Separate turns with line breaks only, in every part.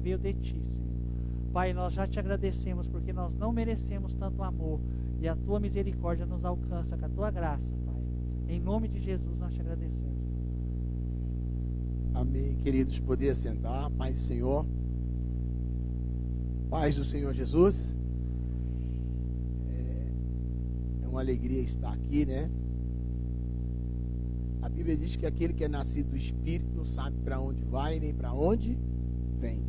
veio de Ti, Senhor. Pai, nós já Te agradecemos, porque nós não merecemos tanto amor, e a Tua misericórdia nos alcança com a Tua graça, Pai. Em nome de Jesus nós Te agradecemos.
Amém, queridos, poder sentar. Paz do Senhor. Paz do Senhor Jesus. É uma alegria estar aqui, né? A Bíblia diz que aquele que é nascido do Espírito não sabe para onde vai nem para onde vem.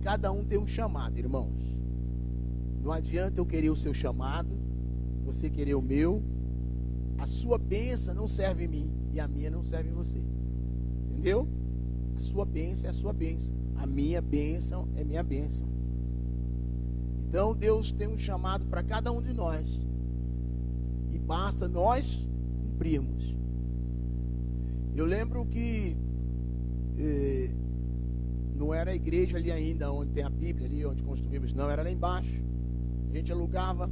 Cada um tem um chamado, irmãos. Não adianta eu querer o seu chamado, você querer o meu. A sua bênção não serve em mim e a minha não serve em você. Entendeu? A sua bênção é a sua bênção. A minha bênção é minha bênção. Então Deus tem um chamado para cada um de nós. E basta nós cumprirmos. Eu lembro que não era a igreja ali ainda, onde tem a Bíblia, ali onde construímos, não, era lá embaixo. A gente alugava.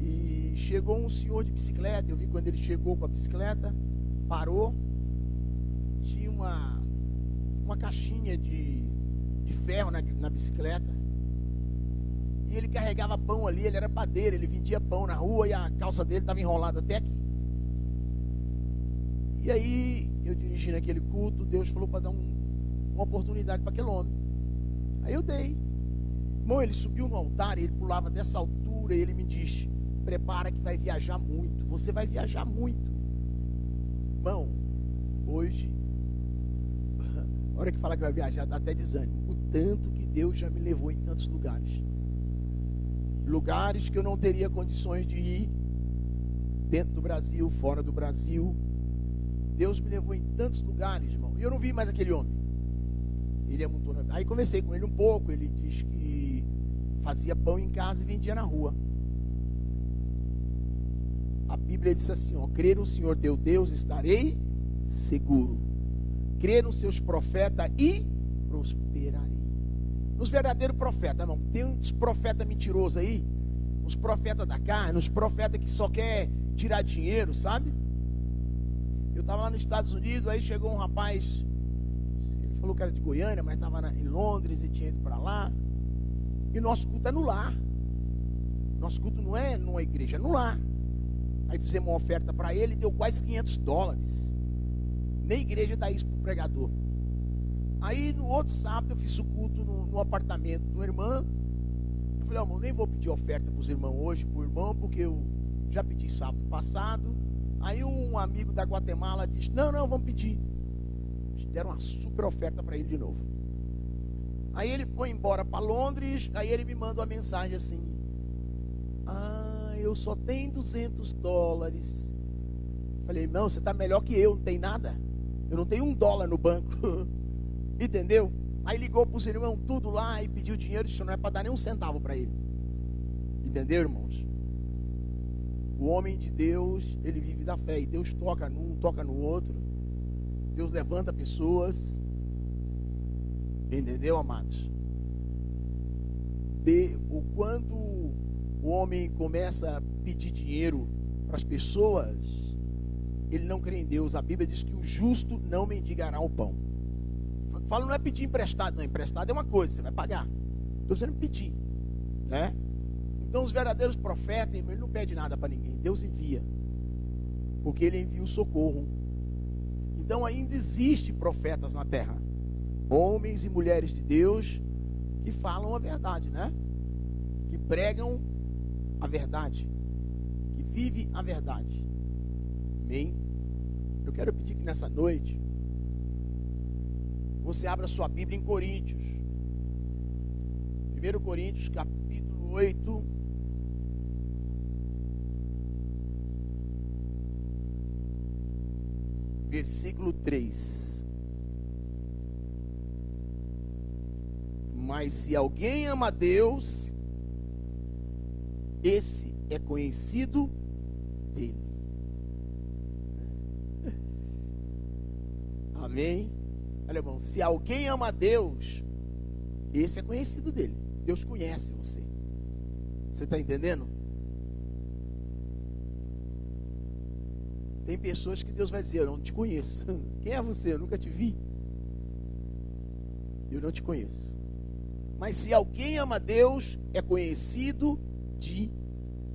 E chegou um senhor de bicicleta. Eu vi quando ele chegou com a bicicleta, parou. Tinha uma caixinha de ferro na bicicleta. E ele carregava pão ali, ele era padeiro, ele vendia pão na rua e a calça dele estava enrolada até aqui. E aí, eu dirigindo aquele culto, Deus falou para dar uma oportunidade para aquele homem. Aí eu dei. Irmão, ele subiu no altar e ele pulava dessa altura e ele me disse: prepara que vai viajar muito, você vai viajar muito. Irmão, hoje, a hora que fala que vai viajar, dá até desânimo. O tanto que Deus já me levou em tantos lugares. Lugares que eu não teria condições de ir, dentro do Brasil, fora do Brasil. Deus me levou em tantos lugares, irmão. E eu não vi mais aquele homem. Ele amontou na... Aí conversei com ele um pouco. Ele disse que fazia pão em casa e vendia na rua. A Bíblia diz assim, ó: crer no Senhor teu Deus, estarei seguro. Crer nos seus profetas e prosperarei. Nos verdadeiros profetas, irmão. Tem uns profetas mentirosos aí, uns profetas da carne, uns profetas que só quer tirar dinheiro, sabe? Eu estava lá nos Estados Unidos, aí chegou um rapaz, ele falou que era de Goiânia, mas estava em Londres e tinha ido para lá. E o nosso culto é no lar. Nosso culto não é numa igreja, é no lar. Aí fizemos uma oferta para ele e deu quase $500. Nem igreja dá isso para o pregador. Aí no outro sábado eu fiz o culto no apartamento de uma irmã. Eu falei: irmão, nem vou pedir oferta para os irmãos hoje, para o irmão, porque eu já pedi sábado passado. Aí um amigo da Guatemala disse: não, vamos pedir. Deram uma super oferta para ele de novo. Aí ele foi embora para Londres. Aí ele me manda uma mensagem assim: eu só tenho $200. Falei: não, você está melhor que eu, não tem nada. Eu não tenho $1 no banco. Entendeu? Aí ligou para os irmãos tudo lá e pediu dinheiro. Isso não é para dar nem um centavo para ele. Entendeu, irmãos? O homem de Deus, ele vive da fé. E Deus toca num, toca no outro. Deus levanta pessoas. Entendeu, amados? Quando o homem começa a pedir dinheiro para as pessoas, ele não crê em Deus. A Bíblia diz que o justo não mendigará o pão. Fala, não é pedir emprestado, não. Emprestado é uma coisa, você vai pagar. Estou dizendo pedir, né? Então os verdadeiros profetas, ele não pede nada para ninguém. Deus envia, porque ele envia o socorro. Então ainda existe profetas na terra, homens e mulheres de Deus que falam a verdade, né? Que pregam a verdade, que vivem a verdade. Amém? Eu quero pedir que nessa noite você abra sua Bíblia em Coríntios. 1 Coríntios capítulo 8. Versículo 3. Mas se alguém ama a Deus, esse é conhecido dele. Amém? Olha, irmão, se alguém ama a Deus, esse é conhecido dele. Deus conhece você. Você está entendendo? Tem pessoas que Deus vai dizer: eu não te conheço. Quem é você? Eu nunca te vi. eu não te conheço. Mas se alguém ama Deus, é conhecido de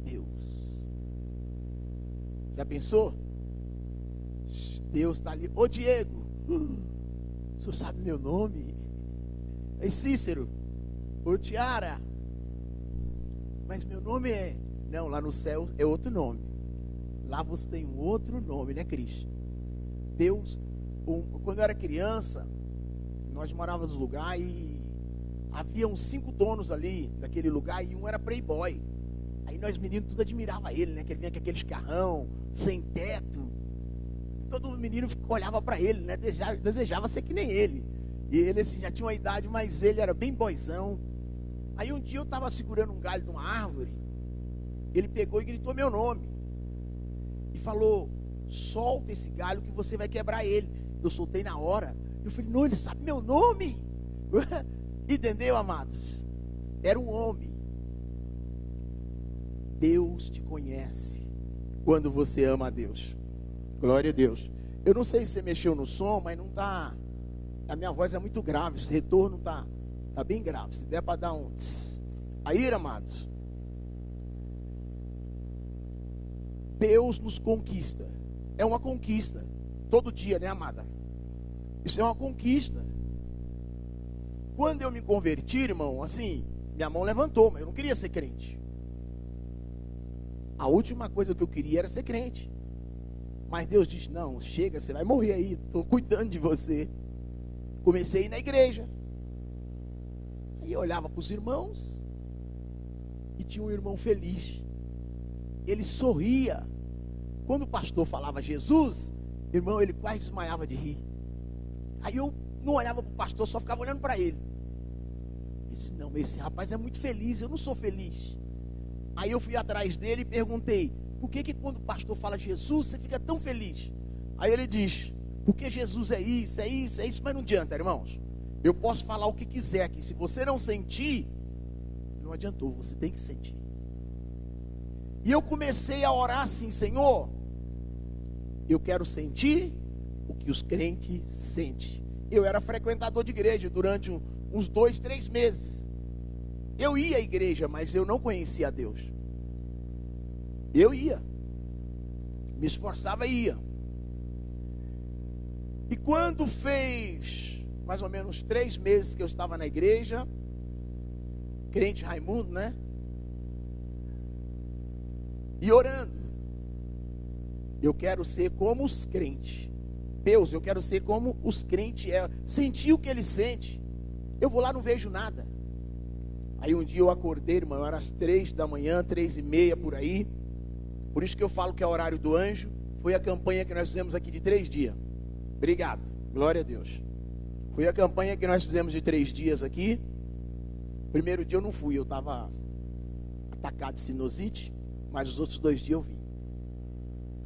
Deus. Já pensou? Deus está ali. Ô Diego, o senhor sabe meu nome? Ei Cícero, ô Tiara, mas meu nome é... Não, lá no céu é outro nome. Lá você tem um outro nome, né, Cristo? Deus, quando eu era criança, nós morávamos no lugar e havia uns 5 donos ali daquele lugar e um era playboy. Aí nós meninos tudo admirava ele, né? Que ele vinha com aqueles carrão, sem teto. Todo menino olhava para ele, né? Desejava ser que nem ele. E ele assim, já tinha uma idade, mas ele era bem boizão. Aí um dia eu estava segurando um galho de uma árvore. Ele pegou e gritou meu nome. E falou, solta esse galho que você vai quebrar ele. Eu soltei na hora. Eu falei, não, ele sabe meu nome. Entendeu, amados? Era um homem. Deus te conhece quando você ama a Deus. Glória a Deus. Eu não sei se você mexeu no som, mas não está. A minha voz é muito grave. Esse retorno está bem grave. Se der para dar um tss. Aí, amados, Deus nos conquista. É uma conquista. Todo dia, né, amada? Isso é uma conquista. Quando eu me converti, irmão, assim, minha mão levantou, mas eu não queria ser crente. A última coisa que eu queria era ser crente. Mas Deus disse, não, chega, você vai morrer aí, estou cuidando de você. Comecei a ir na igreja. Aí eu olhava para os irmãos e tinha um irmão feliz. Ele sorria. Quando o pastor falava Jesus, irmão, ele quase desmaiava de rir. Aí eu não olhava para o pastor, só ficava olhando para ele. Eu disse, não, esse rapaz é muito feliz, eu não sou feliz. Aí eu fui atrás dele e perguntei, por que quando o pastor fala Jesus, você fica tão feliz? Aí ele diz, porque Jesus é isso, é isso, é isso, mas não adianta, irmãos. Eu posso falar o que quiser aqui, se você não sentir, não adiantou, você tem que sentir. E eu comecei a orar assim, Senhor, eu quero sentir o que os crentes sentem. Eu era frequentador de igreja durante uns 2, 3 meses. Eu ia à igreja, mas eu não conhecia a Deus. Eu ia, me esforçava e ia. E quando fez mais ou menos 3 meses que eu estava na igreja, crente Raimundo, né? E orando, eu quero ser como os crentes. Deus, eu quero ser como os crentes é. Sentir o que ele sente. Eu vou lá, não vejo nada. Aí um dia eu acordei, irmão, era às 3 da manhã, 3:30 por aí. Por isso que eu falo que é o horário do anjo. Foi a campanha que nós fizemos aqui de 3 dias. Obrigado, glória a Deus. Foi a campanha que nós fizemos de 3 dias aqui. Primeiro dia eu não fui, eu estava atacado de sinusite. Mas os outros 2 dias eu vim.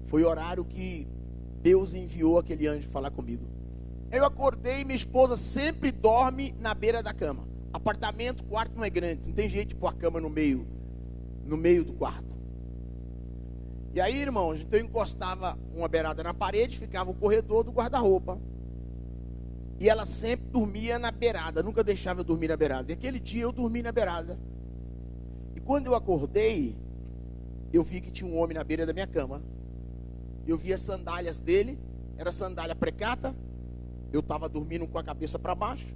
Foi o horário que Deus enviou aquele anjo falar comigo. Eu acordei e minha esposa sempre dorme na beira da cama. Apartamento, quarto não é grande, não tem jeito de pôr a cama no meio do quarto. E aí, irmãos, então eu encostava uma beirada na parede, ficava o corredor do guarda-roupa. E ela sempre dormia na beirada, nunca deixava eu dormir na beirada. E aquele dia eu dormi na beirada. E quando eu acordei, eu vi que tinha um homem na beira da minha cama. Eu vi as sandálias dele, era sandália precata. Eu estava dormindo com a cabeça para baixo.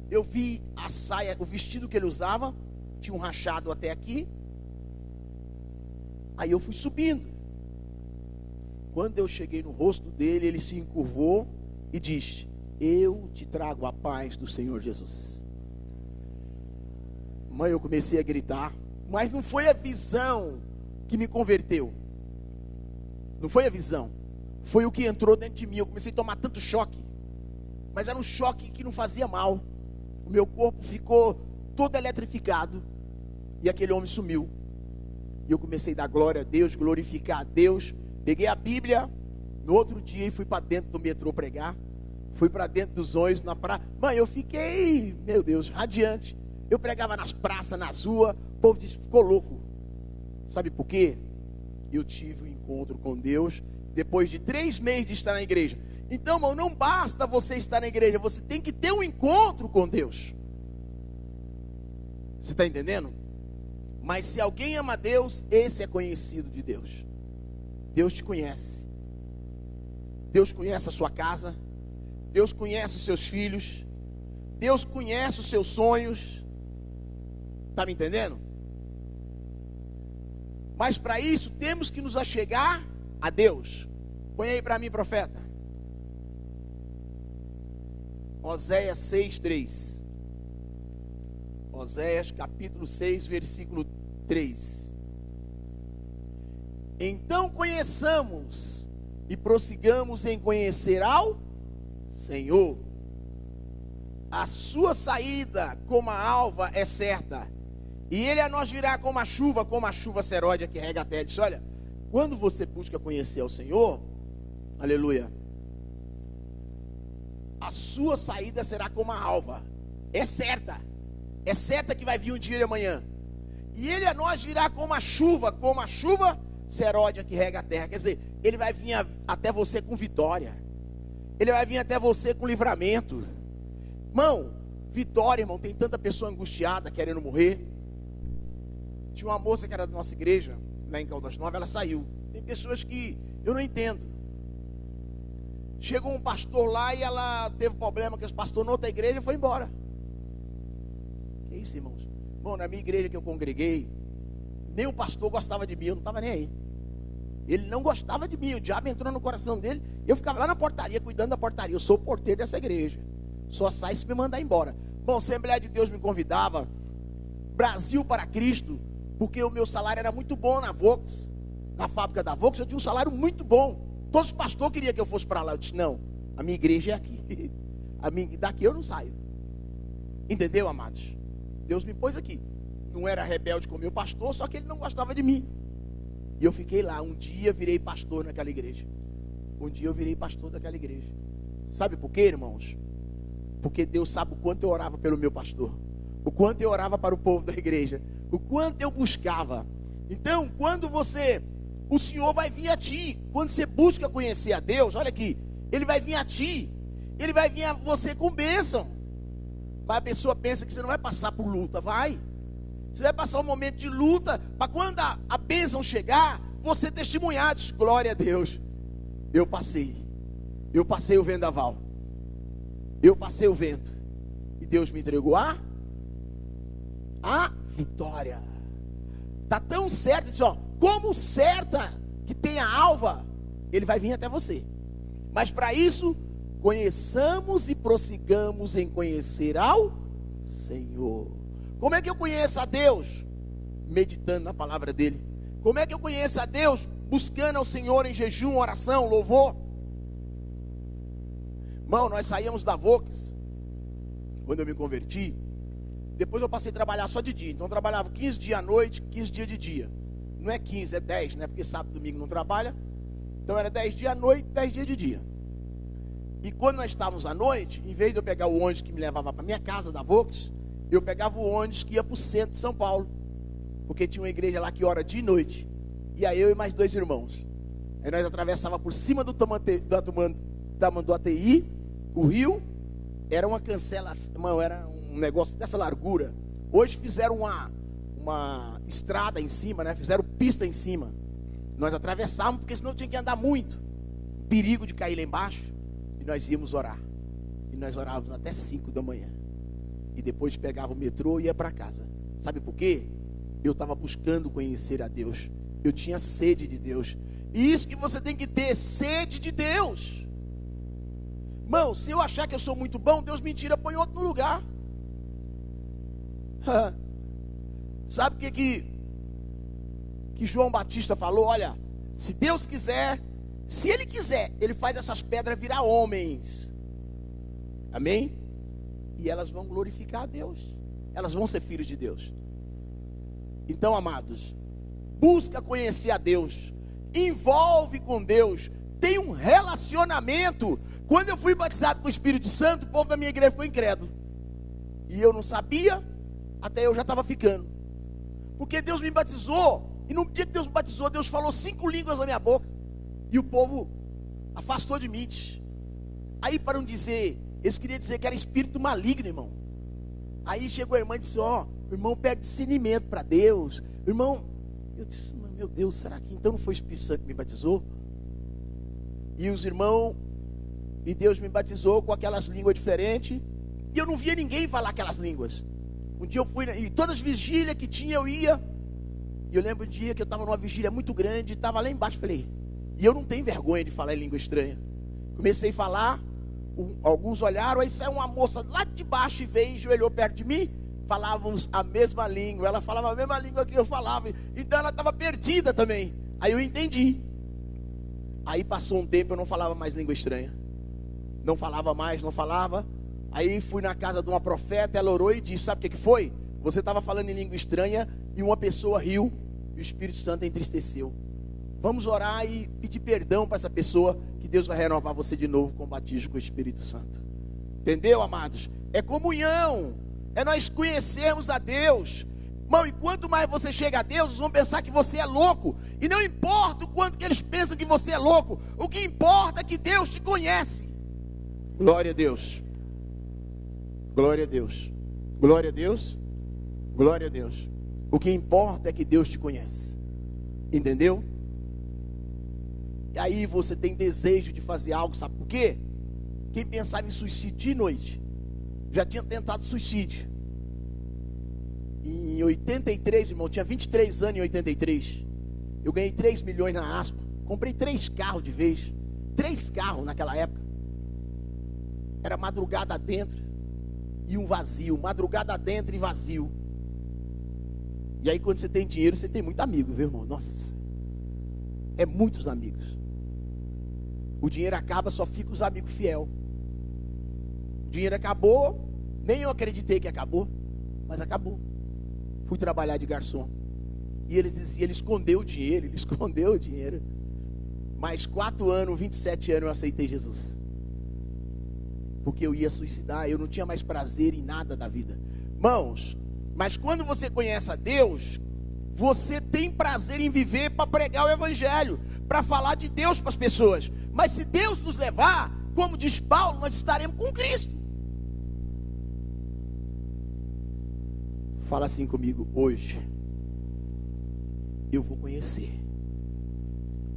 Eu vi a saia, o vestido que ele usava, tinha um rachado até aqui. Aí eu fui subindo. Quando eu cheguei no rosto dele, ele se encurvou e disse: eu te trago a paz do Senhor Jesus. Mãe, eu comecei a gritar. Mas não foi a visão que me converteu. Não foi a visão. Foi o que entrou dentro de mim. Eu comecei a tomar tanto choque. Mas era um choque que não fazia mal. O meu corpo ficou todo eletrificado. E aquele homem sumiu. E eu comecei a dar glória a Deus, glorificar a Deus. Peguei a Bíblia no outro dia e fui para dentro do metrô pregar. Fui para dentro dos ônibus na praia. Mãe, eu fiquei, meu Deus, radiante. Eu pregava nas praças, nas ruas. O povo disse, ficou louco. Sabe por quê? Eu tive um encontro com Deus depois de 3 meses de estar na igreja. Então, irmão, não basta você estar na igreja, você tem que ter um encontro com Deus. Você está entendendo? Mas se alguém ama Deus, esse é conhecido de Deus. Deus te conhece. Deus conhece a sua casa. Deus conhece os seus filhos. Deus conhece os seus sonhos. Está me entendendo? Mas para isso temos que nos achegar a Deus. Põe aí para mim, profeta. Oséias 6:3. Oséias capítulo 6, versículo 3. Então conheçamos e prossigamos em conhecer ao Senhor. A sua saída como a alva é certa, e ele a nós virá como a chuva seródia que rega a terra. Diz, olha, quando você busca conhecer ao Senhor, aleluia, a sua saída será como a alva, é certa que vai vir um dia de amanhã, e ele a nós virá como a chuva seródia que rega a terra. Quer dizer, ele vai vir até você com vitória, ele vai vir até você com livramento. Irmão, vitória, irmão, tem tanta pessoa angustiada, querendo morrer. Tinha uma moça que era da nossa igreja, lá em Caldas Novas, ela saiu. Tem pessoas que eu não entendo. Chegou um pastor lá e ela teve problema com esse pastor na outra igreja e foi embora. Que isso, irmãos? Bom, na minha igreja que eu congreguei, nem o pastor gostava de mim, eu não estava nem aí. Ele não gostava de mim, o diabo entrou no coração dele. Eu ficava lá na portaria, cuidando da portaria. Eu sou o porteiro dessa igreja. Só sai se me mandar embora. Bom, a Assembleia de Deus me convidava, Brasil para Cristo, porque o meu salário era muito bom na Vox, na fábrica da Vox, eu tinha um salário muito bom. Todos os pastores queriam que eu fosse para lá. Eu disse, não, a minha igreja é aqui. Daqui eu não saio. Entendeu, amados? Deus me pôs aqui. Não era rebelde com o meu pastor, só que ele não gostava de mim. E eu fiquei lá. Um dia virei pastor naquela igreja. Um dia eu virei pastor daquela igreja. Sabe por quê, irmãos? Porque Deus sabe o quanto eu orava pelo meu pastor, o quanto eu orava para o povo da igreja, o quanto eu buscava. Então, quando o Senhor vai vir a ti, quando você busca conhecer a Deus, olha aqui, Ele vai vir a ti, Ele vai vir a você com bênção. Mas a pessoa pensa que você não vai passar por luta, vai. Você vai passar um momento de luta, para quando a bênção chegar, você testemunhar, diz, glória a Deus, eu passei o vendaval. Eu passei o vento e Deus me entregou a vitória. Está tão certo, diz, ó, como certa que tem a alva, ele vai vir até você. Mas para isso, conheçamos e prossigamos em conhecer ao Senhor. Como é que eu conheço a Deus? Meditando na palavra dele. Como é que eu conheço a Deus? Buscando ao Senhor em jejum, oração, louvor. Irmão, nós saíamos da Vox, quando eu me converti. Depois eu passei a trabalhar só de dia. Então eu trabalhava 15 dias à noite, 15 dias de dia. Não é 15, é 10, né? Porque sábado e domingo não trabalha. Então era 10 dias à noite, 10 dias de dia. E quando nós estávamos à noite, em vez de eu pegar o ônibus que me levava para minha casa da Vox, eu pegava o ônibus que ia para o centro de São Paulo. Porque tinha uma igreja lá que ora dia e noite. E aí eu e mais 2 irmãos. Aí nós atravessava por cima do Tamanduateí, o rio. Era uma cancela, era um negócio dessa largura. Hoje fizeram uma estrada em cima, né? Fizeram pista em cima. Nós atravessávamos, porque senão tinha que andar muito. Perigo de cair lá embaixo. E nós íamos orar. E nós orávamos até 5 da manhã. E depois pegava o metrô e ia para casa. Sabe por quê? Eu estava buscando conhecer a Deus. Eu tinha sede de Deus. E isso que você tem que ter, sede de Deus. Irmão, se eu achar que eu sou muito bom, Deus me tira, põe outro no lugar. Sabe o que João Batista falou? Olha, se Deus quiser, se Ele quiser, Ele faz essas pedras virar homens. Amém? E elas vão glorificar a Deus. Elas vão ser filhos de Deus. Então, amados, busca conhecer a Deus, envolve com Deus, tem um relacionamento. Quando eu fui batizado com o Espírito Santo, o povo da minha igreja ficou incrédulo. E eu não sabia, até eu já estava ficando. Porque Deus me batizou, e no dia que Deus me batizou, Deus falou 5 línguas na minha boca. E o povo afastou de mim. Aí para não dizer, eles queriam dizer que era espírito maligno, irmão. Aí chegou a irmã e disse, ó, o irmão pede discernimento para Deus. O irmão, eu disse, meu Deus, será que então não foi o Espírito Santo que me batizou? E os irmãos, e Deus me batizou com aquelas línguas diferentes. E eu não via ninguém falar aquelas línguas. Um dia eu fui, e todas as vigílias que tinha eu ia. E eu lembro um dia que eu estava numa vigília muito grande, estava lá embaixo, falei, e eu não tenho vergonha de falar em língua estranha. Comecei a falar, alguns olharam, aí saiu uma moça lá de baixo e veio e joelhou perto de mim. Falávamos a mesma língua, ela falava a mesma língua que eu falava, então ela estava perdida também. Aí eu entendi. Aí passou um tempo, eu não falava mais língua estranha. Não falava mais, não falava. Aí fui na casa de uma profeta, ela orou e disse, sabe o que foi? Você estava falando em língua estranha e uma pessoa riu e o Espírito Santo entristeceu. Vamos orar e pedir perdão para essa pessoa, que Deus vai renovar você de novo com o batismo com o Espírito Santo. Entendeu, amados? É comunhão, é nós conhecermos a Deus. Irmão, e quanto mais você chega a Deus, eles vão pensar que você é louco. E não importa o quanto que eles pensam que você é louco, o que importa é que Deus te conhece. Glória a Deus. Glória a Deus. Glória a Deus. Glória a Deus. O que importa é que Deus te conhece. Entendeu? E aí você tem desejo de fazer algo, sabe por quê? Quem pensava em suicídio de noite, já tinha tentado suicídio. Em 83, irmão, tinha 23 anos em 83. Eu ganhei 3 milhões na Aspa. Comprei 3 carros de vez. 3 carros naquela época. Era madrugada dentro e um vazio. Madrugada dentro e vazio. E aí quando você tem dinheiro, você tem muito amigo, viu, irmão? Nossa, é muitos amigos. O dinheiro acaba, só fica os amigos fiel. O dinheiro acabou, nem eu acreditei que acabou, mas acabou. Fui trabalhar de garçom. E eles diziam, ele escondeu o dinheiro, ele escondeu o dinheiro. Mais 4 anos, 27 anos eu aceitei Jesus. Porque eu ia suicidar, eu não tinha mais prazer em nada da vida. Irmãos, mas quando você conhece a Deus, você tem prazer em viver para pregar o Evangelho, para falar de Deus para as pessoas. Mas se Deus nos levar, como diz Paulo, nós estaremos com Cristo. Fala assim comigo, hoje eu vou conhecer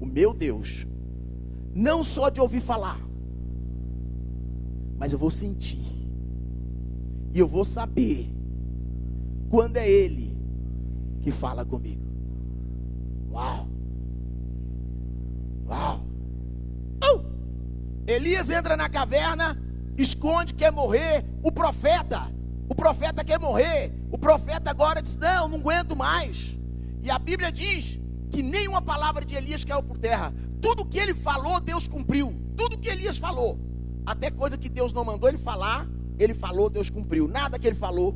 o meu Deus, não só de ouvir falar, mas eu vou sentir, e eu vou saber quando é Ele que fala comigo. Uau! Uau! Elias entra na caverna, esconde, quer morrer. O profeta quer morrer. O profeta agora diz, não aguento mais. E a Bíblia diz que nenhuma palavra de Elias caiu por terra. Tudo que ele falou, Deus cumpriu. Tudo que Elias falou, até coisa que Deus não mandou ele falar, ele falou, Deus cumpriu. Nada que ele falou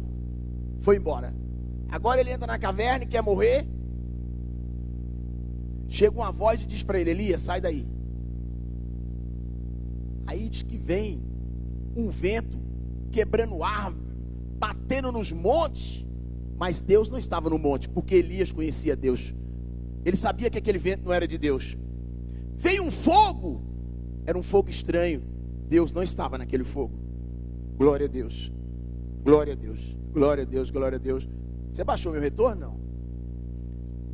foi embora. Agora ele entra na caverna e quer morrer. Chega uma voz e diz para ele, Elias, sai daí. Aí diz que vem um vento quebrando árvore, batendo nos montes. Mas Deus não estava no monte, porque Elias conhecia Deus. Ele sabia que aquele vento não era de Deus. Veio um fogo, era um fogo estranho. Deus não estava naquele fogo. Glória a Deus. Glória a Deus. Glória a Deus, glória a Deus. Você baixou meu retorno? Não.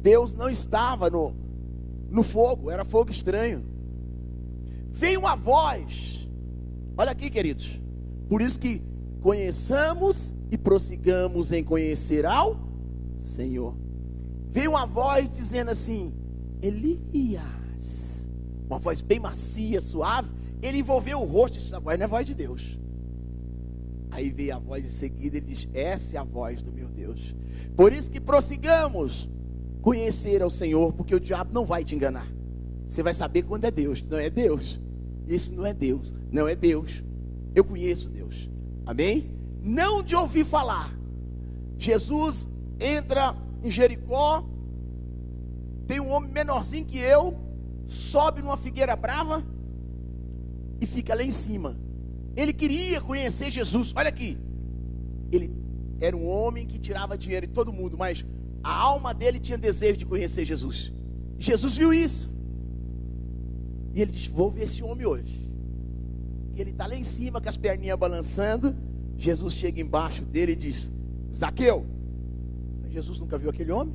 Deus não estava no fogo, era fogo estranho. Veio uma voz. Olha aqui, queridos. Por isso que conheçamos e prossigamos em conhecer ao Senhor. Veio uma voz dizendo assim, Elias. Uma voz bem macia, suave. Ele envolveu o rosto e disse, essa voz não é voz de Deus. Aí veio a voz em seguida, ele diz, essa é a voz do meu Deus. Por isso que prossigamos conhecer ao Senhor, porque o diabo não vai te enganar. Você vai saber quando é Deus, não é Deus. Isso não é Deus, não é Deus. Eu conheço Deus, amém? Não de ouvir falar. Jesus entra em Jericó, tem um homem menorzinho que eu, sobe numa figueira brava e fica lá em cima. Ele queria conhecer Jesus. Olha aqui, ele era um homem que tirava dinheiro de todo mundo, mas a alma dele tinha desejo de conhecer Jesus. Jesus viu isso e ele disse, vou ver esse homem hoje. ele está lá em cima com as perninhas balançando. Jesus chega embaixo dele e diz: Zaqueu. Jesus nunca viu aquele homem,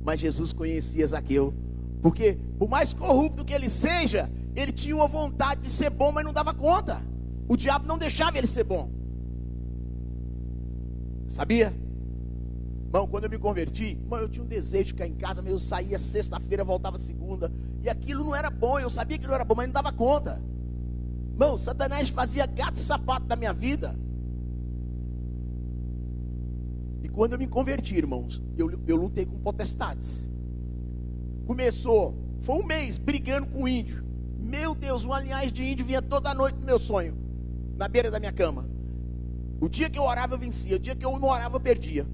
mas Jesus conhecia Zaqueu, porque por mais corrupto que ele seja, ele tinha uma vontade de ser bom, mas não dava conta. O diabo não deixava ele ser bom. Sabia? Irmão, quando eu me converti, irmão, eu tinha um desejo de ficar em casa, mas eu saía sexta-feira, voltava segunda, e aquilo não era bom, eu sabia que não era bom, mas não dava conta. Irmão, Satanás fazia gato e sapato da minha vida. E quando eu me converti, irmãos, eu lutei com potestades. Começou, foi um mês brigando com o índio. Meu Deus, uma linhagem de índio vinha toda noite no meu sonho, na beira da minha cama. O dia que eu orava eu vencia, o dia que eu não orava eu perdia.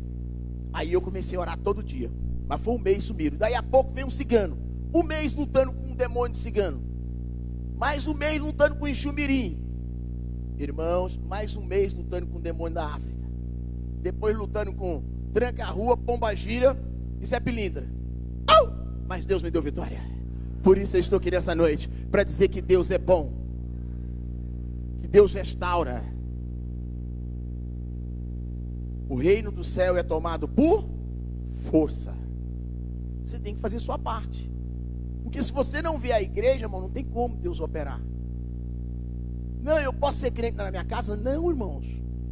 Aí eu comecei a orar todo dia, mas foi um mês sumiram. Daí a pouco veio um cigano, um mês lutando com um demônio de cigano, mais um mês lutando com enxumirim. Irmãos, mais um mês lutando com o demônio da África. Depois lutando com tranca-rua, pomba-gira e Zé Pilintra. Mas Deus me deu vitória. Por isso eu estou aqui nessa noite, para dizer que Deus é bom, que Deus restaura. O reino do céu é tomado por força. Você tem que fazer sua parte. Porque se você não vier à igreja, irmão, não tem como Deus operar. Não, eu posso ser crente na minha casa? Não, irmãos.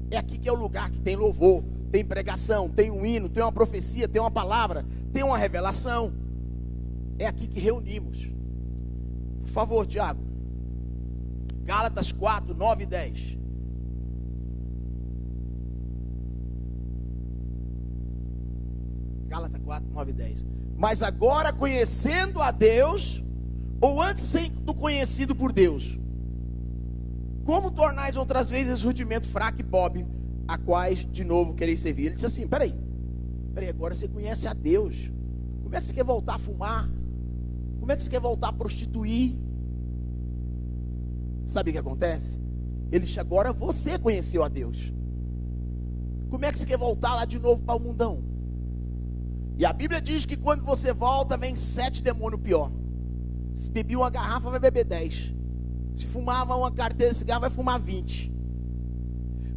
É aqui que é o lugar que tem louvor, tem pregação, tem um hino, tem uma profecia, tem uma palavra, tem uma revelação. É aqui que reunimos. Por favor, Tiago. Gálatas 4, 9 e 10. Gálatas 4, 9 e 10. Mas agora conhecendo a Deus, ou antes sendo conhecido por Deus, como tornais outras vezes rudimento fraco e pobre, a quais de novo quereis servir? Ele disse assim: peraí, agora você conhece a Deus, como é que você quer voltar a fumar? Como é que você quer voltar a prostituir? Sabe o que acontece? Ele disse: agora você conheceu a Deus, como é que você quer voltar lá de novo para o mundão? E a Bíblia diz que quando você volta, vem 7 demônios pior. Se bebia uma garrafa, vai beber 10. Se fumava uma carteira de cigarro, vai fumar 20.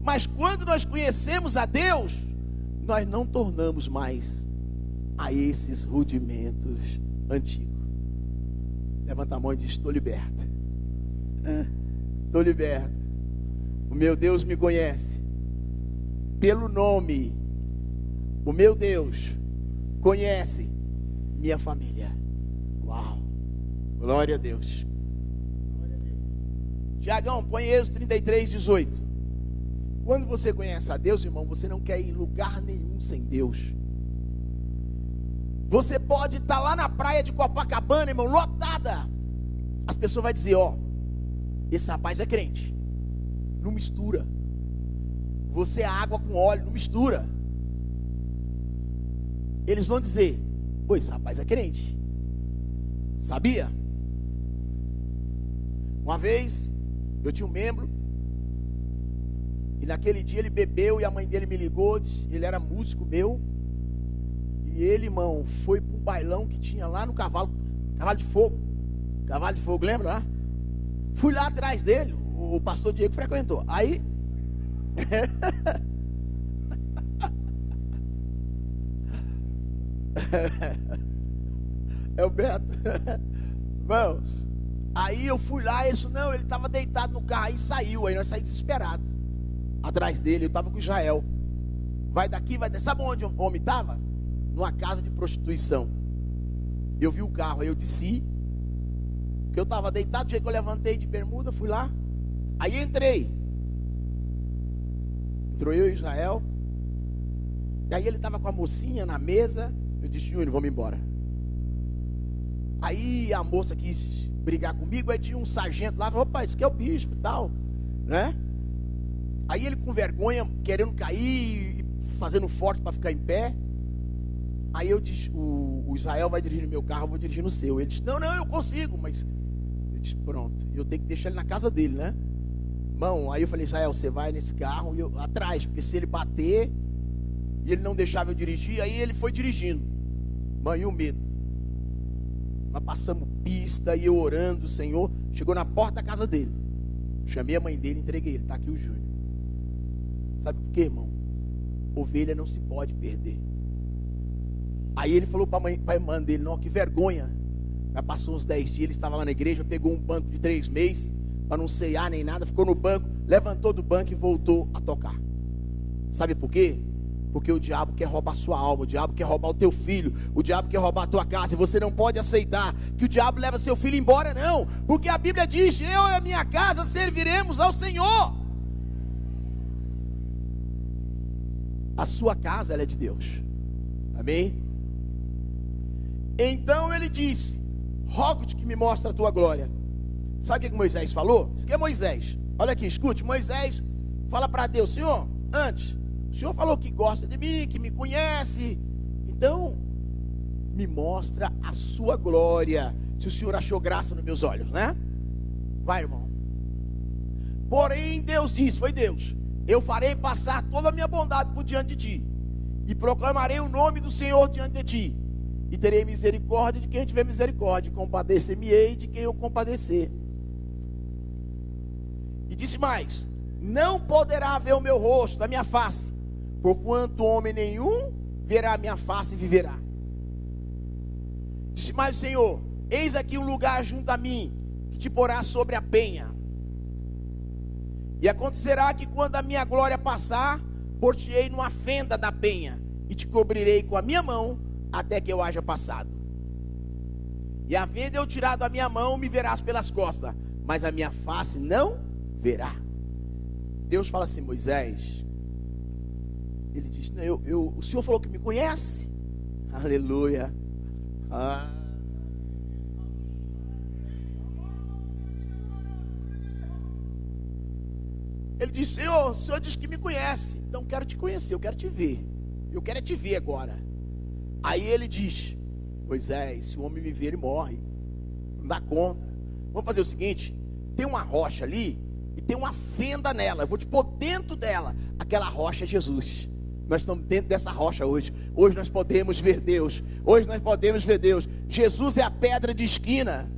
Mas quando nós conhecemos a Deus, nós não tornamos mais a esses rudimentos antigos. Levanta a mão e diz: estou liberto. Estou liberto. O meu Deus me conhece pelo nome. O meu Deus conhece minha família. Uau, glória a Deus. Tiagão, põe Êxodo 33, 18. Quando você conhece a Deus, irmão, você não quer ir em lugar nenhum sem Deus. Você pode estar lá na praia de Copacabana, irmão, lotada. As pessoas vão dizer: ó, esse rapaz é crente. Não mistura. Você é água com óleo, não mistura. Eles vão dizer: pô, esse rapaz é crente. Sabia? Uma vez, eu tinha um membro, e naquele dia ele bebeu, e a mãe dele me ligou, disse, ele era músico meu, e ele, irmão, foi para um bailão que tinha lá no Cavalo de Fogo, lembra lá? Fui lá atrás dele, o pastor Diego frequentou, aí, é o Beto, irmãos, aí eu fui lá, ele estava deitado no carro, aí saiu, aí nós saímos desesperados, atrás dele, eu estava com o Israel, vai daqui, vai daqui, sabe onde o homem estava? Numa casa de prostituição. Eu vi o carro, aí eu desci, porque eu estava deitado, do jeito que eu levantei de bermuda, fui lá, aí entrou eu e Israel, e aí ele estava com a mocinha na mesa, eu disse: Júnior, vamos embora. Aí a moça quis brigar comigo, aí tinha um sargento lá, falou: opa, isso aqui é o bispo e tal, né? Aí ele com vergonha, querendo cair, fazendo forte para ficar em pé. Aí eu disse: o Israel vai dirigir no meu carro, eu vou dirigir no seu. Ele disse: não, eu consigo, mas eu disse: pronto, eu tenho que deixar ele na casa dele, né? Irmão, aí eu falei: Israel, você vai nesse carro e eu atrás, porque se ele bater e ele não deixava eu dirigir, aí ele foi dirigindo. Mãe, e o medo. Nós passamos pista e eu orando, o Senhor chegou na porta da casa dele. Chamei a mãe dele, entreguei ele. Está aqui o Júnior. Sabe por quê, irmão? Ovelha não se pode perder. Aí ele falou para a irmã dele: não, que vergonha. Já passou uns 10 dias, ele estava lá na igreja, pegou um banco de 3 meses, para não ceiar nem nada, ficou no banco, levantou do banco e voltou a tocar. Sabe por quê? Porque o diabo quer roubar a sua alma, o diabo quer roubar o teu filho, o diabo quer roubar a tua casa, e você não pode aceitar que o diabo leva seu filho embora, não, porque a Bíblia diz: eu e a minha casa serviremos ao Senhor. A sua casa, ela é de Deus, amém? Então ele disse: rogo-te que me mostre a tua glória. Sabe o que Moisés falou? Isso aqui é Moisés. Olha aqui, escute. Moisés fala para Deus: Senhor, antes, o Senhor falou que gosta de mim, que me conhece, então me mostra a sua glória, se o Senhor achou graça nos meus olhos, né? Vai, irmão. Porém Deus disse, foi Deus: eu farei passar toda a minha bondade por diante de ti, e proclamarei o nome do Senhor diante de ti, e terei misericórdia de quem eu tiver misericórdia, e compadecer-me-ei de quem eu compadecer. E disse mais: não poderá ver o meu rosto, a minha face, porquanto homem nenhum verá a minha face e viverá. Disse mais o Senhor: eis aqui um lugar junto a mim, que te porá sobre a penha. E acontecerá que quando a minha glória passar, pôr-te-ei numa fenda da penha, e te cobrirei com a minha mão, até que eu haja passado. E havendo eu tirado a minha mão, me verás pelas costas, mas a minha face não verá. Deus fala assim: Moisés, ele diz: não, o Senhor falou que me conhece. Aleluia. Ele diz: Senhor, o Senhor diz que me conhece, então quero te conhecer, eu quero te ver, eu quero te ver agora. Aí ele diz: Moisés, se o homem me ver, ele morre, não dá conta. Vamos fazer o seguinte: tem uma rocha ali, e tem uma fenda nela, eu vou te pôr dentro dela. Aquela rocha é Jesus. Nós estamos dentro dessa rocha hoje. Hoje nós podemos ver Deus. Hoje nós podemos ver Deus. Jesus é a pedra de esquina.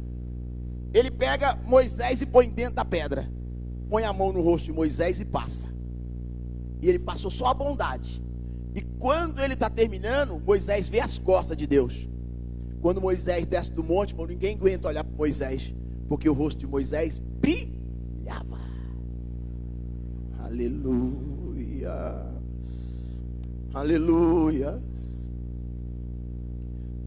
Ele pega Moisés e põe dentro da pedra, põe a mão no rosto de Moisés e passa. E ele passou só a bondade. E quando ele está terminando, Moisés vê as costas de Deus. Quando Moisés desce do monte, irmão, ninguém aguenta olhar para Moisés, porque o rosto de Moisés brilhava. Aleluia. Aleluia.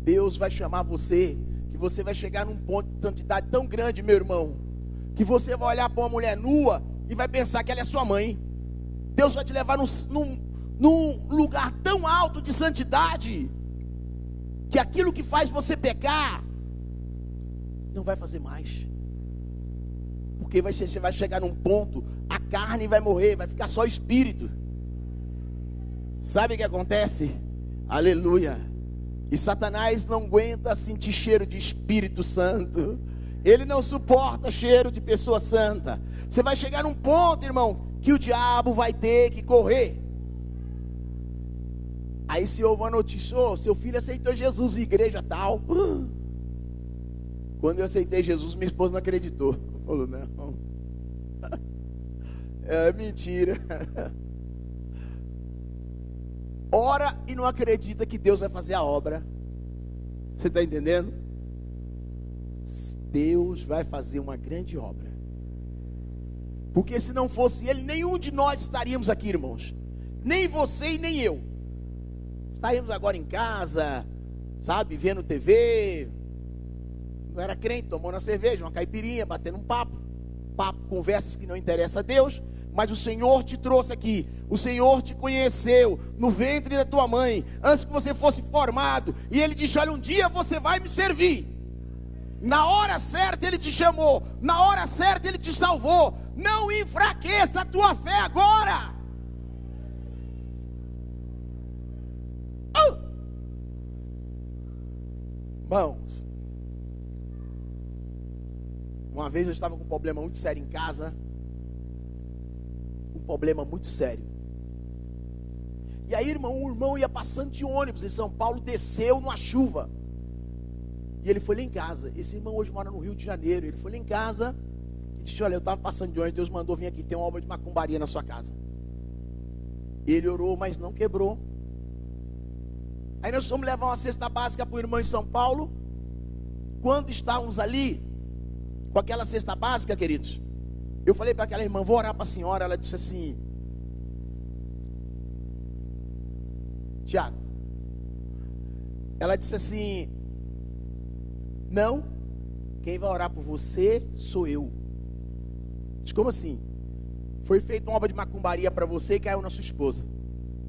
Deus vai chamar você, que você vai chegar num ponto de santidade tão grande, meu irmão, que você vai olhar para uma mulher nua e vai pensar que ela é sua mãe. Deus vai te levar num lugar tão alto de santidade, que aquilo que faz você pecar não vai fazer mais. Porque você vai chegar num ponto, a carne vai morrer, vai ficar só espírito. Sabe o que acontece? Aleluia. E Satanás não aguenta sentir cheiro de Espírito Santo. Ele não suporta cheiro de pessoa santa. Você vai chegar num ponto, irmão, que o diabo vai ter que correr. Aí se ouve uma notícia: oh, seu filho aceitou Jesus em igreja tal. Quando eu aceitei Jesus, minha esposa não acreditou. Falou: não, é mentira. Ora e não acredita que Deus vai fazer a obra. Você está entendendo? Deus vai fazer uma grande obra. Porque se não fosse Ele, nenhum de nós estaríamos aqui, irmãos. Nem você e nem eu. Estaríamos agora em casa, sabe, vendo TV. Não era crente, tomando uma cerveja, uma caipirinha, batendo um papo, conversas que não interessam a Deus. Mas o Senhor te trouxe aqui, o Senhor te conheceu no ventre da tua mãe, antes que você fosse formado, e Ele disse: olha, um dia você vai me servir. Na hora certa Ele te chamou, na hora certa Ele te salvou. Não enfraqueça a tua fé agora. Irmãos, uma vez eu estava com um problema muito sério em casa. Um problema muito sério. E aí, irmão, um irmão ia passando de ônibus em São Paulo, desceu numa chuva. E ele foi lá em casa. Esse irmão hoje mora no Rio de Janeiro. Ele foi lá em casa e disse: olha, eu estava passando de onde Deus mandou vir aqui, tem uma obra de macumbaria na sua casa. Ele orou, mas não quebrou. Aí nós fomos levar uma cesta básica para o irmão em São Paulo. Quando estávamos ali com aquela cesta básica, queridos, eu falei para aquela irmã: vou orar para a senhora. Ela disse assim: Tiago, ela disse assim: não, quem vai orar por você sou eu. Diz: como assim? Foi feita uma obra de macumbaria para você e caiu na sua esposa.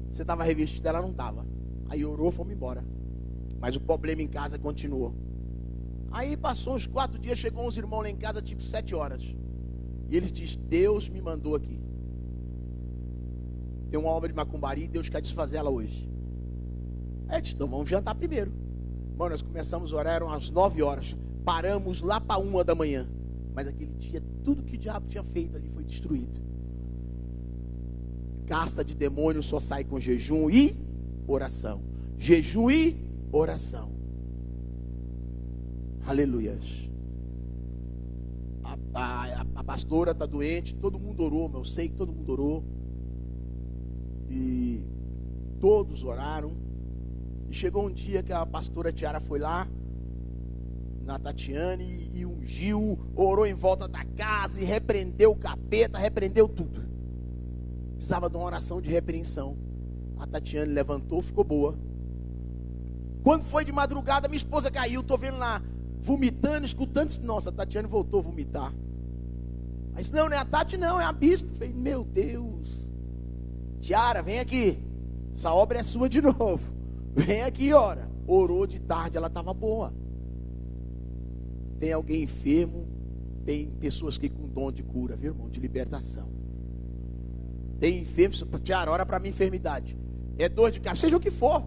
Você estava revestida, ela não estava. Aí orou, fomos embora. Mas o problema em casa continuou. Aí passou uns 4 dias, chegou uns irmãos lá em casa, tipo 7 horas. E eles dizem: Deus me mandou aqui. Tem uma obra de macumbaria e Deus quer desfazer ela hoje. Aí eu disse: então vamos jantar primeiro. Irmão, nós começamos a orar, eram às 9 horas. Paramos lá para 1 da manhã. Mas aquele dia, tudo que o diabo tinha feito ali foi destruído. Casta de demônio só sai com jejum e oração. Jejum e oração. Aleluias. A pastora está doente. Todo mundo orou, eu sei que todo mundo orou. E todos oraram. E chegou um dia que a pastora Tiara foi lá na Tatiane e ungiu, orou em volta da casa e repreendeu o capeta, repreendeu tudo. Precisava de uma oração de repreensão. A Tatiane levantou, ficou boa. Quando foi de madrugada, minha esposa caiu, estou vendo lá, vomitando, escutando. Nossa, a Tatiane voltou a vomitar. Mas não é a Tati, não, é a bispo. Eu falei: meu Deus, Tiara, vem aqui, essa obra é sua de novo. Vem aqui e ora. Orou de tarde, ela estava boa. Tem alguém enfermo, tem pessoas que com dom de cura, viu, irmão, de libertação. Tem enfermos, Tiara, ora para minha enfermidade. É dor de cabeça, seja o que for.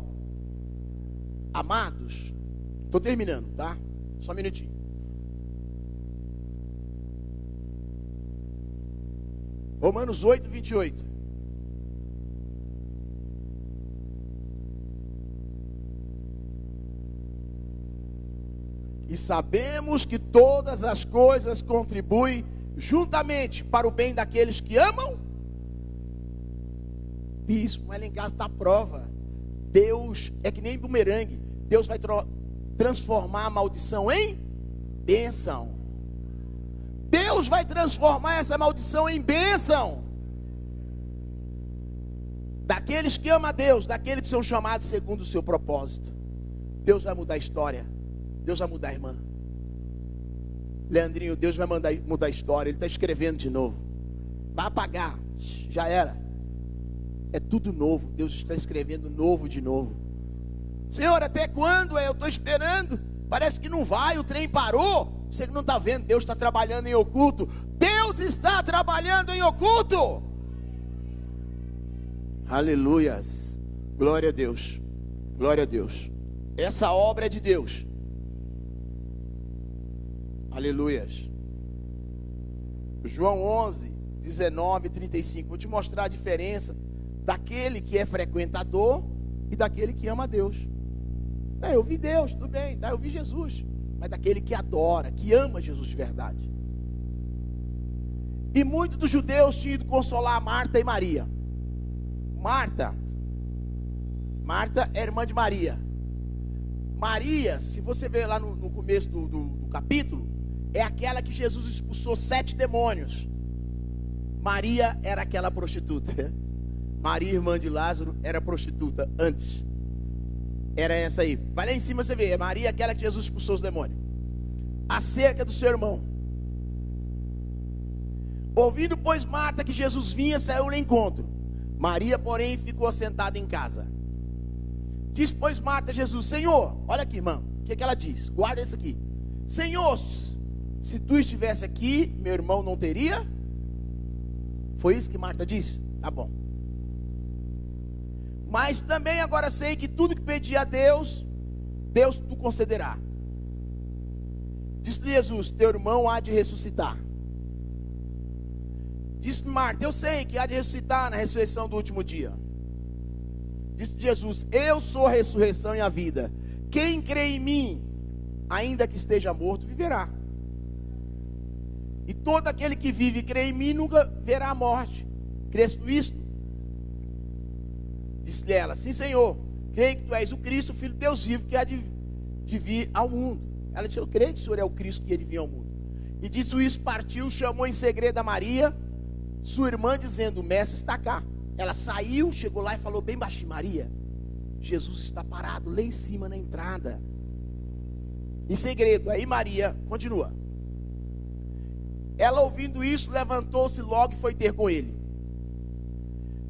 Amados, estou terminando, tá? Só um minutinho. Romanos 8, 28. E sabemos que todas as coisas contribuem juntamente para o bem daqueles que amam. Bispo, mas lá em casa está a prova. Deus é que nem bumerangue. Deus vai transformar a maldição em bênção. Deus vai transformar essa maldição em bênção. Daqueles que amam a Deus, daqueles que são chamados segundo o seu propósito. Deus vai mudar a história. Deus vai mudar a irmã. Leandrinho, Deus vai mudar a história. Ele está escrevendo de novo. Vai apagar. Já era. É tudo novo. Deus está escrevendo novo de novo. Senhor, até quando? Eu estou esperando. Parece que não vai, o trem parou. Você não está vendo, Deus está trabalhando em oculto. Deus está trabalhando em oculto. Aleluias. Glória a Deus. Glória a Deus. Essa obra é de Deus. Aleluias. João 11, 19 e 35. Vou te mostrar a diferença daquele que é frequentador e daquele que ama a Deus. Eu vi Deus, tudo bem, tá? Eu vi Jesus. Mas daquele que adora, que ama Jesus de verdade. E muitos dos judeus tinham ido consolar Marta e Maria. Marta é irmã de Maria. Maria, se você ver lá no começo do capítulo, é aquela que Jesus expulsou 7 demônios. Maria era aquela prostituta. Maria, irmã de Lázaro, era prostituta antes. Era essa aí. Vai lá em cima você vê, é Maria aquela que Jesus expulsou os demônios. Acerca do seu irmão. Ouvindo, pois, Marta que Jesus vinha, saiu ao encontro. Maria, porém, ficou sentada em casa. Diz, pois, Marta a Jesus: Senhor, olha aqui, irmão, o que ela diz? Guarda isso aqui. Senhor, se tu estivesse aqui, meu irmão não teria. Foi isso que Marta disse? Tá bom. Mas também agora sei que tudo que pedi a Deus, Deus tu concederá. Disse Jesus: teu irmão há de ressuscitar. Disse Marta: eu sei que há de ressuscitar na ressurreição do último dia. Disse Jesus: eu sou a ressurreição e a vida. Quem crê em mim, ainda que esteja morto, viverá. E todo aquele que vive e crê em mim nunca verá a morte. Crês tu isto? Disse-lhe ela: sim, Senhor, creio que tu és o Cristo, o Filho de Deus vivo, que há de vir ao mundo. Ela disse: eu creio que o Senhor é o Cristo que há de vir ao mundo. E disse isso, partiu, chamou em segredo a Maria, sua irmã, dizendo: o mestre está cá. Ela saiu, chegou lá e falou bem baixinho: Maria, Jesus está parado lá em cima na entrada. Em segredo. Aí Maria continua. Ela, ouvindo isso, levantou-se logo e foi ter com ele.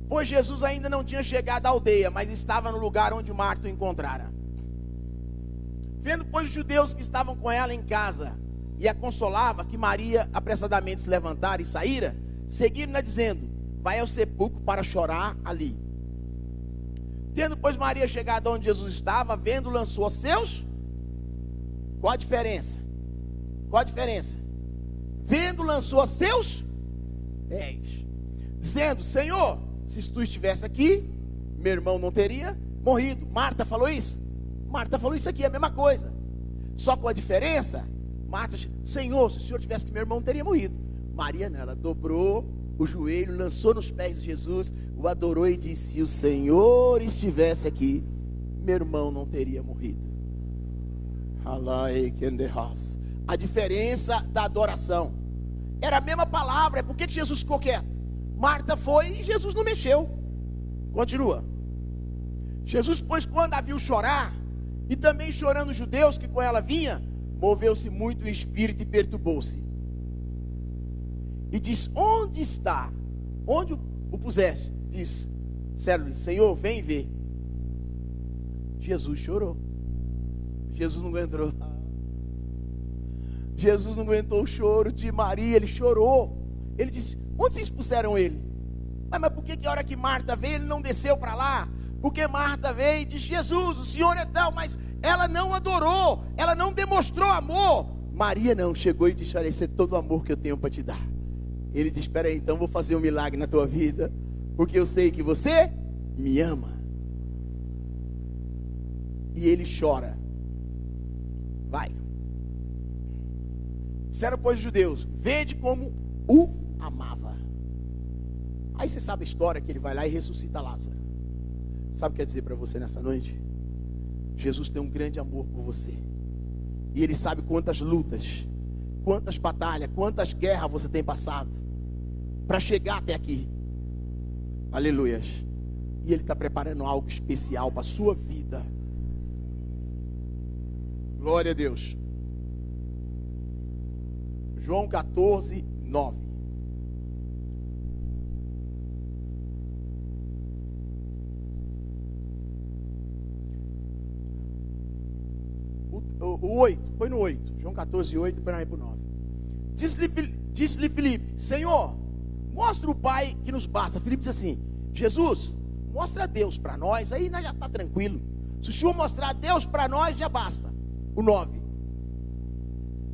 Pois Jesus ainda não tinha chegado à aldeia, mas estava no lugar onde Marta o encontrara. Vendo, pois, os judeus que estavam com ela em casa, e a consolava, que Maria apressadamente se levantara e saíra, seguiram-na dizendo: vai ao sepulcro para chorar ali. Tendo, pois, Maria chegado onde Jesus estava, vendo, lançou aos seus. Qual a diferença? Qual a diferença? Vendo, lançou a seus pés, dizendo: Senhor, se tu estivesse aqui, meu irmão não teria morrido. Marta falou isso? Marta falou isso aqui, é a mesma coisa. Só com a diferença, Marta: Senhor, se o Senhor tivesse aqui, meu irmão não teria morrido. Maria não, ela dobrou o joelho, lançou nos pés de Jesus, o adorou e disse: se o Senhor estivesse aqui, meu irmão não teria morrido. A diferença da adoração era a mesma palavra. É por que Jesus ficou quieto? Marta foi e Jesus não mexeu. Continua. Jesus, pois, quando a viu chorar, e também chorando os judeus que com ela vinha, moveu-se muito o espírito e perturbou-se. E disse: onde está? Onde o puseste? Disse: Senhor, vem ver. Jesus chorou. Jesus não aguentou. Jesus não aguentou o choro de Maria, ele chorou. Ele disse: onde vocês puseram ele? Mas por que a hora que Marta veio, ele não desceu para lá? Porque Marta veio e disse: Jesus, o Senhor é tal, mas ela não adorou, ela não demonstrou amor. Maria não, chegou e disse: olha, esse é todo o amor que eu tenho para te dar. Ele disse: espera aí, então vou fazer um milagre na tua vida, porque eu sei que você me ama. E ele chora. Vai. Disseram, pois, os judeus: vede como o amava. Aí você sabe a história, que ele vai lá e ressuscita Lázaro. Sabe o que quer dizer para você nessa noite? Jesus tem um grande amor por você. E ele sabe quantas lutas, quantas batalhas, quantas guerras você tem passado para chegar até aqui. Aleluias. E ele está preparando algo especial para a sua vida. Glória a Deus. João 14, 9. O 8, põe no 8. João 14, 8, põe aí para o 9. Disse-lhe Filipe: Senhor, mostra o Pai que nos basta. Filipe disse assim: Jesus, mostra Deus para nós, aí nós já está tranquilo. Se o Senhor mostrar Deus para nós, já basta. O 9.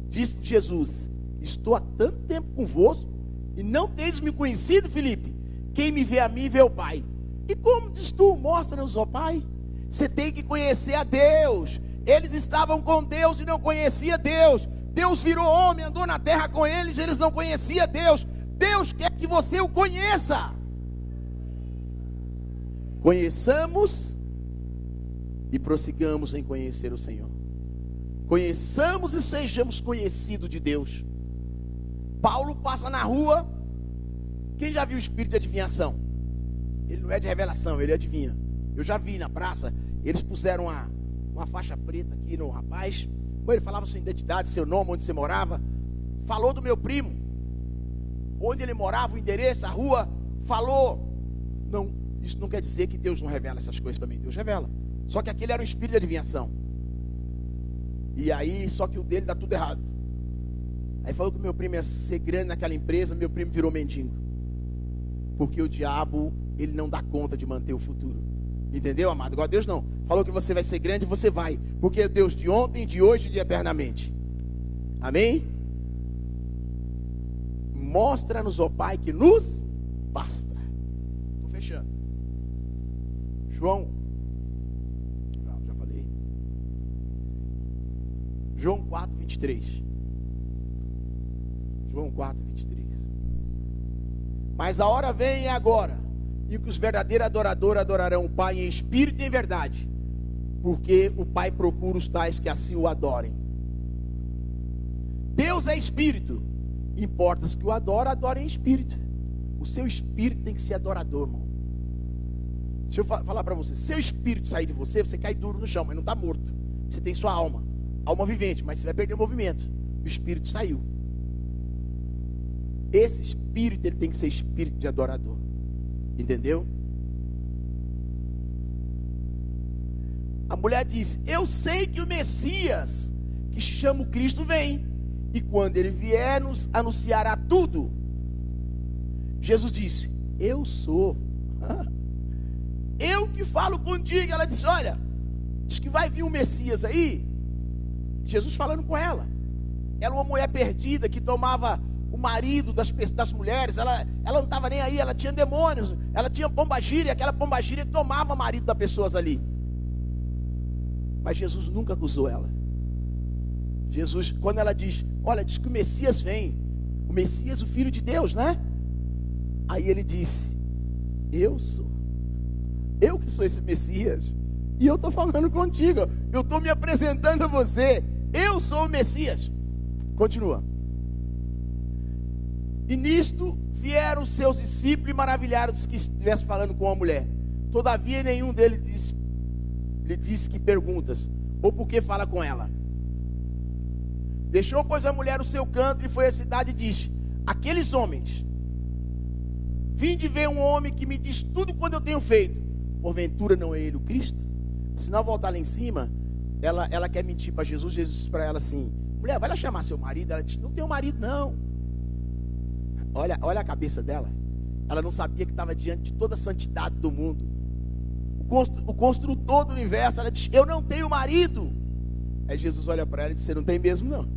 Disse Jesus: estou há tanto tempo convosco e não tendes me conhecido, Filipe. Quem me vê a mim, vê o Pai. E como diz tu, mostra-nos o Pai? Você tem que conhecer a Deus. Eles estavam com Deus e não conheciam Deus. Deus virou homem, andou na terra com eles, eles não conheciam Deus. Deus quer que você o conheça. Conheçamos e prossigamos em conhecer o Senhor. Conheçamos e sejamos conhecidos de Deus. Paulo passa na rua. Quem já viu o espírito de adivinhação? Ele não é de revelação, ele adivinha. Eu já vi na praça, eles puseram uma faixa preta aqui no rapaz. Ele falava sua identidade, seu nome, onde você morava. Falou do meu primo, onde ele morava, o endereço, a rua. Falou. Não, isso não quer dizer que Deus não revela essas coisas também. Deus revela. Só que aquele era um espírito de adivinhação. E aí, só que o dele dá tudo errado. Aí falou que o meu primo ia ser grande naquela empresa. Meu primo virou mendigo. Porque o diabo, ele não dá conta de manter o futuro. Entendeu, amado? Igual a Deus não. Falou que você vai ser grande, você vai. Porque é Deus de ontem, de hoje e de eternamente. Amém? Mostra-nos, ó Pai, que nos basta. Estou fechando. João. Não, já falei. João 4, 23. João 4, 23. Mas a hora vem e agora, em que os verdadeiros adoradores adorarão o Pai em espírito e em verdade, porque o Pai procura os tais que assim o adorem. Deus é espírito, importa que o adorem em espírito. O seu espírito tem que ser adorador, irmão. Deixa eu falar para você, seu espírito sair de você, você cai duro no chão, mas não está morto. Você tem sua alma vivente, mas você vai perder o movimento. O espírito saiu. Esse espírito, ele tem que ser espírito de adorador. Entendeu? A mulher disse: eu sei que o Messias, que se chama o Cristo, vem, e quando ele vier, nos anunciará tudo. Jesus disse: eu sou. Eu que falo contigo. Ela disse: olha, diz que vai vir um Messias aí. Jesus falando com ela. Ela é uma mulher perdida que tomava o marido das mulheres. Ela não estava nem aí, ela tinha demônios, ela tinha pombagira, aquela pombagira tomava o marido das pessoas ali. Mas Jesus nunca acusou ela. Jesus, quando ela diz: olha, diz que o Messias vem, o Messias, o Filho de Deus, né? Aí ele disse: eu sou. Eu que sou esse Messias. E eu estou falando contigo. Eu estou me apresentando a você. Eu sou o Messias. Continua. E nisto vieram os seus discípulos e maravilharam dos que estivesse falando com a mulher. Todavia nenhum deles lhe disse que perguntas, ou por que fala com ela. Deixou, pois, a mulher o seu canto e foi à cidade e disse: aqueles homens, vim de ver um homem que me diz tudo quanto eu tenho feito. Porventura não é ele o Cristo? Se não voltar lá em cima, ela quer mentir para Jesus. Jesus disse para ela assim: mulher, vai lá chamar seu marido. Ela diz: não tenho marido não. Olha a cabeça dela. Ela não sabia que estava diante de toda a santidade do mundo, o construtor do universo. Ela diz: eu não tenho marido. Aí Jesus olha para ela e diz: você não tem mesmo não.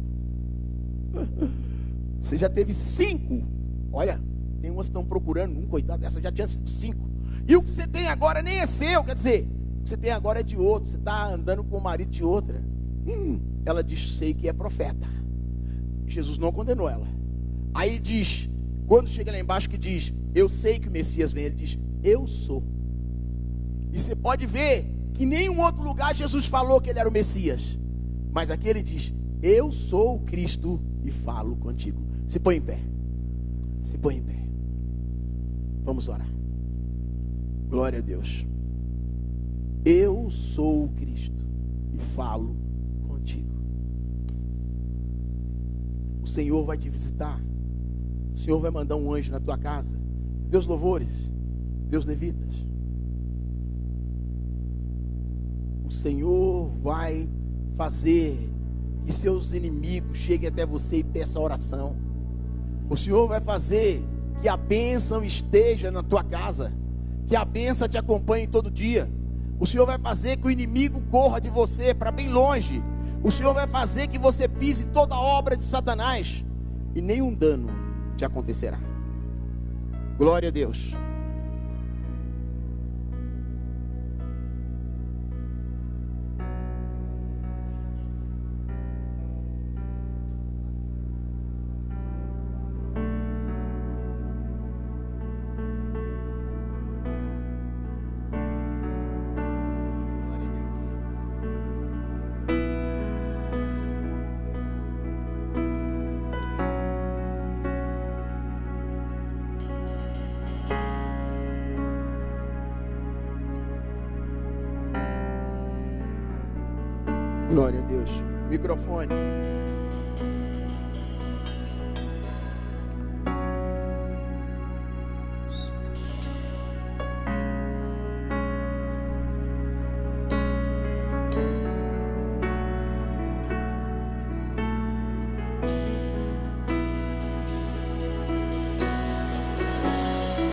Você já teve 5. Olha, tem umas que estão procurando um, coitado dessa, já tinha 5. E o que você tem agora nem é seu, quer dizer, o que você tem agora é de outro. Você está andando com o marido de outra. Ela diz: sei que é profeta. Jesus não condenou ela. Aí diz, quando chega lá embaixo que diz: eu sei que o Messias vem, ele diz: eu sou. E você pode ver que em nenhum outro lugar Jesus falou que ele era o Messias, mas aqui ele diz: eu sou o Cristo e falo contigo. Se põe em pé. Se põe em pé. Vamos orar. Glória a Deus. Eu sou o Cristo e falo contigo. O Senhor vai te visitar. O Senhor vai mandar um anjo na tua casa. Deus louvores, Deus levitas. O Senhor vai fazer que seus inimigos cheguem até você e peçam oração. O Senhor vai fazer que a bênção esteja na tua casa, que a bênção te acompanhe todo dia. O Senhor vai fazer que o inimigo corra de você para bem longe. O Senhor vai fazer que você pise toda a obra de Satanás e nenhum dano te acontecerá. Glória a Deus. Glória a Deus. Microfone.